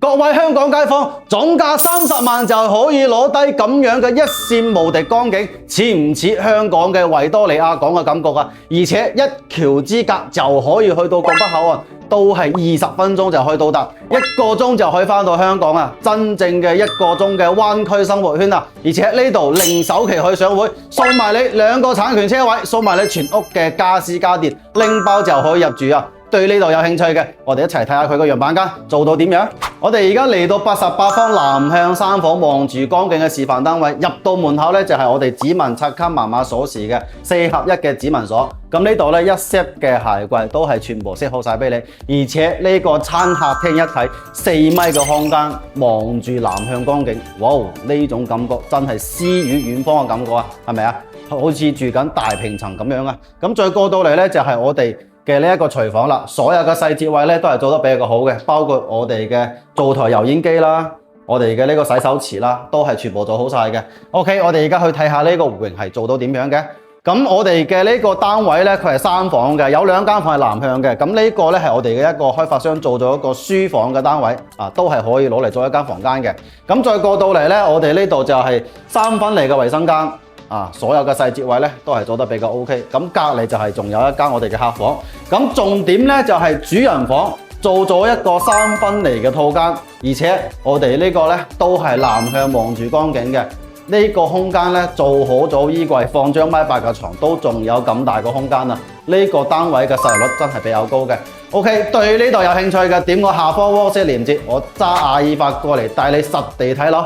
各位香港街坊，總價30萬就可以攞低咁樣嘅一覽無敵光景，似唔似香港嘅維多利亞港嘅感覺啊？而且一橋之隔就可以去到拱北口岸，都係20分鐘就可以到達，1個鐘就可以返到香港啊！真正嘅1個鐘嘅灣區生活圈啊！而且呢度零首期可以上會，送埋你2個產權車位，送埋你全屋嘅家私家電，拎包就可以入住啊！對呢度有興趣嘅，我哋一齊睇下佢個樣板間做到點樣。我哋而家嚟到88方南向3房望住江景嘅示範單位，入到門口咧就係我哋指紋刷卡碼碼鎖匙嘅4合1嘅指紋鎖。咁呢度咧一 set 嘅鞋櫃都係全部 set 好晒俾你，而且呢個餐客廳一睇4米嘅空間，望住南向江景，哇！呢種感覺真係詩與遠方嘅感覺啊，係咪啊？好似住緊大平層咁樣啊！咁再過到嚟咧就係我哋嘅呢一個廚房啦，所有嘅細節位咧都係做得比較好嘅，包括我哋嘅灶台油煙機啦，我哋嘅呢個洗手池啦，都係全部做好晒嘅。OK， 我哋而家去睇下呢個戶型係做到點樣嘅。咁我哋嘅呢個單位咧，佢係3房嘅，有2間房係南向嘅。咁呢個咧係我哋嘅一個開發商做咗一個書房嘅單位，都係可以攞嚟做一間房間嘅。咁再過到嚟咧，我哋呢度就係3分離嘅衛生間。所有嘅細節位咧都係做得比較 OK， 咁隔離就係仲有一間我哋嘅客房，咁重點咧就係主人房做咗一個3分離嘅套間，而且我哋呢個咧都係南向望住江景嘅，呢個空間咧做好咗衣櫃，放張1.8米嘅床都仲有咁大個空間啊！呢個單位嘅實用率真係比較高嘅。OK， 對呢度有興趣嘅點我下方 WhatsApp 連結，我揸阿爾法過嚟帶你實地睇樓。